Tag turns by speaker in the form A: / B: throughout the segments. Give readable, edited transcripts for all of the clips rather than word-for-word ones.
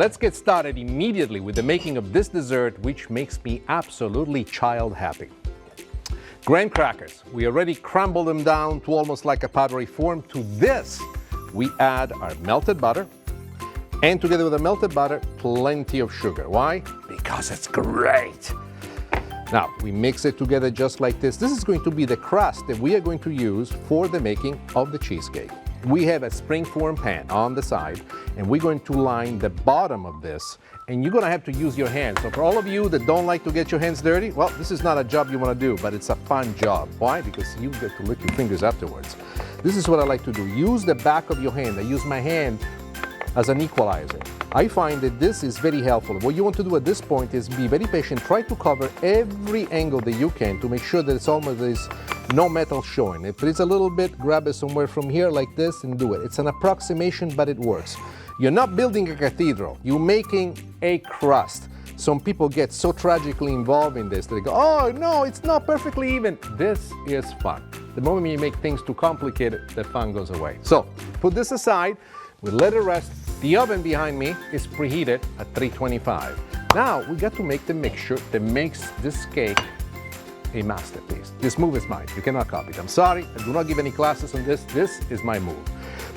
A: let's get started immediately with the making of this dessert, which makes me absolutely child happy. Graham crackers, we already crumbled them down to almost like a powdery form. To this, we add our melted butter, and together with the melted butter, plenty of sugar. Why? Because it's great. Now, we mix it together just like this. This is going to be the crust that we are going to use for the making of the cheesecake. We have a springform pan on the side, and we're going to line the bottom of this, and you're going to have to use your hands. So for all of you that don't like to get your hands dirty, well, this is not a job you want to do, but it's a fun job. Why? Because you get to lick your fingers afterwards. This is what I like to do. Use the back of your hand. I use my hand as an equalizer. I find that this is very helpful. What you want to do at this point is be very patient. Try to cover every angle that you can to make sure that it's almost there's no metal showing. If it's a little bit, grab it somewhere from here like this and do it. It's an approximation, but it works. You're not building a cathedral. You're making a crust. Some people get so tragically involved in this that they go, oh no, it's not perfectly even. This is fun. The moment you make things too complicated, the fun goes away. So put this aside. We let it rest. The oven behind me is preheated at 325. Now we got to make the mixture that makes this cake a masterpiece. This move is mine. You cannot copy it. I'm sorry. I do not give any classes on this. This is my move.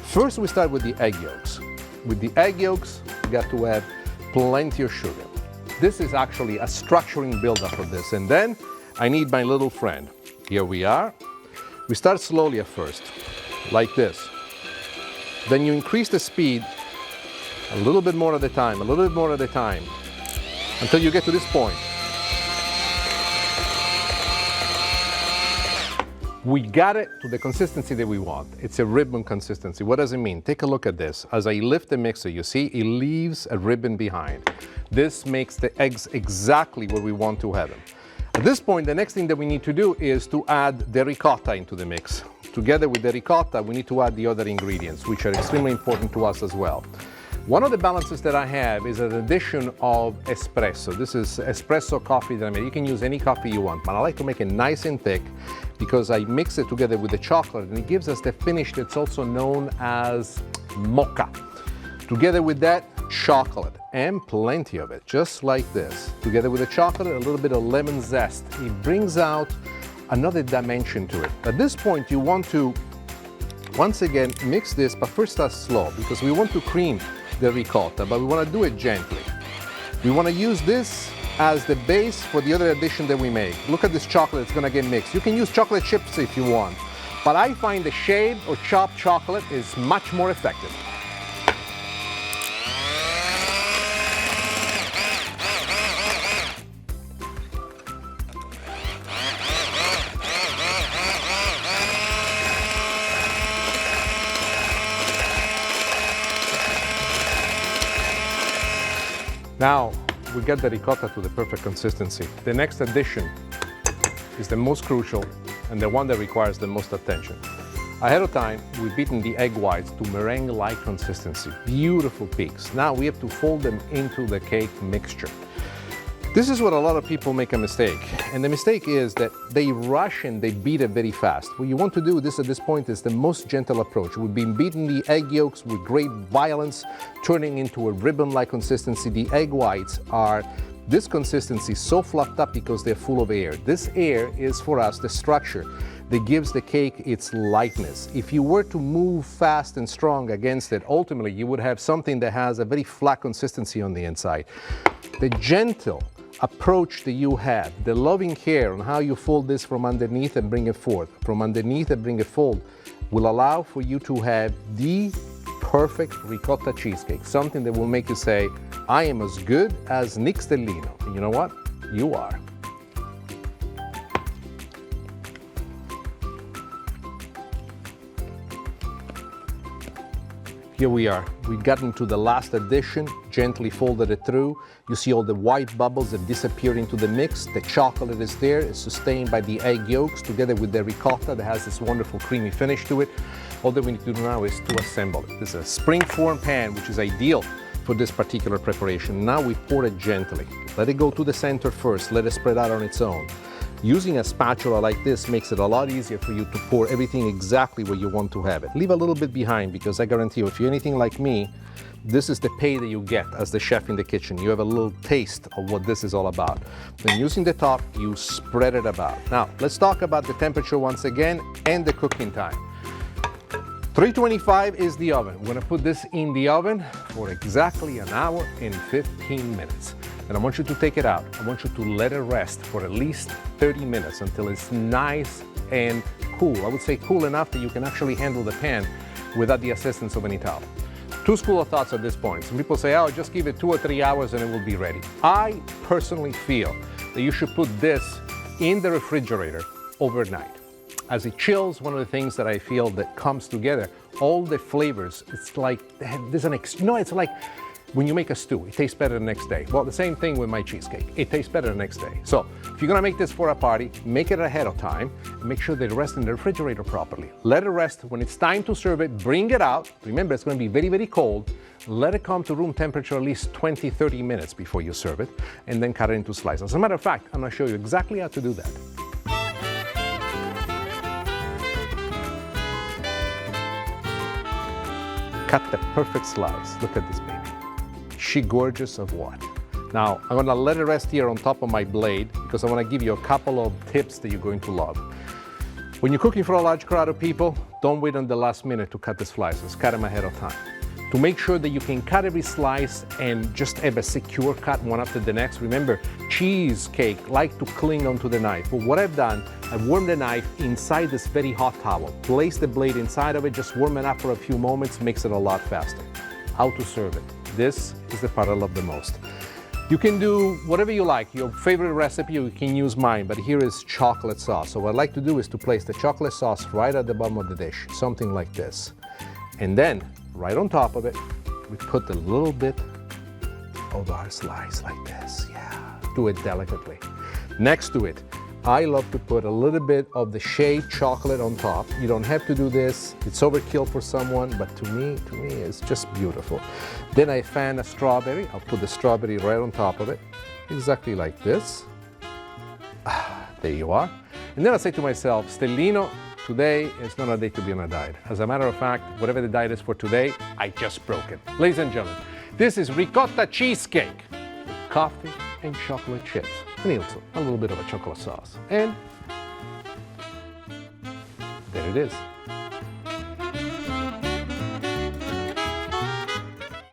A: First, we start with the egg yolks. With the egg yolks, we got to add plenty of sugar. This is actually a structuring buildup of this. And then I need my little friend. Here we are. We start slowly at first, like this. Then you increase the speed a little bit more at a time, a little bit more at a time, until you get to this point. We got it to the consistency that we want. It's a ribbon consistency. What does it mean? Take a look at this. As I lift the mixer, you see it leaves a ribbon behind. This makes the eggs exactly where we want to have them. At this point, the next thing that we need to do is to add the ricotta into the mix. Together with the ricotta, we need to add the other ingredients, which are extremely important to us as well. One of the balances that I have is an addition of espresso. This is espresso coffee that I made. You can use any coffee you want, but I like to make it nice and thick because I mix it together with the chocolate, and it gives us the finish that's also known as mocha. Together with that, chocolate, and plenty of it, just like this. Together with the chocolate, a little bit of lemon zest. It brings out another dimension to it. At this point, you want to, once again, mix this, but first start slow because we want to cream the ricotta, but we want to do it gently. We want to use this as the base for the other addition that we make. Look at this chocolate, it's going to get mixed. You can use chocolate chips if you want, but I find the shaved or chopped chocolate is much more effective. Now, we get the ricotta to the perfect consistency. The next addition is the most crucial and the one that requires the most attention. Ahead of time, we've beaten the egg whites to meringue-like consistency. Beautiful peaks. Now we have to fold them into the cake mixture. This is what a lot of people make a mistake. And the mistake is that they rush and they beat it very fast. What you want to do at this point is the most gentle approach. We've been beating the egg yolks with great violence, turning into a ribbon-like consistency. The egg whites are this consistency so fluffed up because they're full of air. This air is for us the structure that gives the cake its lightness. If you were to move fast and strong against it, ultimately you would have something that has a very flat consistency on the inside. The gentle approach that you have, the loving care on how you fold this from underneath and bring it forth, from underneath and bring it forward, will allow for you to have the perfect ricotta cheesecake, something that will make you say, I am as good as Nick Stellino. And you know what? You are. Here we are. We've gotten to the last addition, gently folded it through. You see all the white bubbles that disappear into the mix. The chocolate is there. It's sustained by the egg yolks together with the ricotta that has this wonderful creamy finish to it. All that we need to do now is to assemble it. This is a spring-form pan, which is ideal for this particular preparation. Now we pour it gently. Let it go to the center first. Let it spread out on its own. Using a spatula like this makes it a lot easier for you to pour everything exactly where you want to have it. Leave a little bit behind, because I guarantee you, if you're anything like me, this is the pay that you get as the chef in the kitchen. You have a little taste of what this is all about. Then using the top, you spread it about. Now, let's talk about the temperature once again and the cooking time. 325 is the oven. We're gonna put this in the oven for exactly an hour and 15 minutes. And I want you to take it out. I want you to let it rest for at least 30 minutes until it's nice and cool. I would say cool enough that you can actually handle the pan without the assistance of any towel. Two schools of thoughts at this point. Some people say, oh, just give it 2 or 3 hours and it will be ready. I personally feel that you should put this in the refrigerator overnight. As it chills, one of the things that I feel that comes together, all the flavors, it's like, there's it's like when you make a stew, it tastes better the next day. Well, the same thing with my cheesecake. It tastes better the next day. So if you're gonna make this for a party, make it ahead of time and make sure that it rests in the refrigerator properly. Let it rest. When it's time to serve it, bring it out. Remember, it's gonna be very, very cold. Let it come to room temperature at least 20, 30 minutes before you serve it, and then cut it into slices. As a matter of fact, I'm gonna show you exactly how to do that. Cut the perfect slice. Look at this baby. She gorgeous of what? Now, I'm gonna let it rest here on top of my blade because I wanna give you a couple of tips that you're going to love. When you're cooking for a large crowd of people, don't wait until the last minute to cut the slices. Cut them ahead of time. To make sure that you can cut every slice and just have a secure cut one after the next, remember, cheesecake like to cling onto the knife. But what I've done, I've warmed the knife inside this very hot towel. Place the blade inside of it, just warm it up for a few moments, makes it a lot faster. How to serve it. This is the part I love the most. You can do whatever you like, your favorite recipe, you can use mine, but here is chocolate sauce. So what I like to do is to place the chocolate sauce right at the bottom of the dish, something like this. And then, right on top of it, we put a little bit of our slice like this. Yeah, do it delicately. Next to it, I love to put a little bit of the shade chocolate on top. You don't have to do this. It's overkill for someone, but to me, it's just beautiful. Then I fan a strawberry. I'll put the strawberry right on top of it, exactly like this. There you are. And then I say to myself, Stellino, today is not a day to be on a diet. As a matter of fact, whatever the diet is for today, I just broke it. Ladies and gentlemen, this is ricotta cheesecake with coffee and chocolate chips. And also a little bit of a chocolate sauce. And there it is.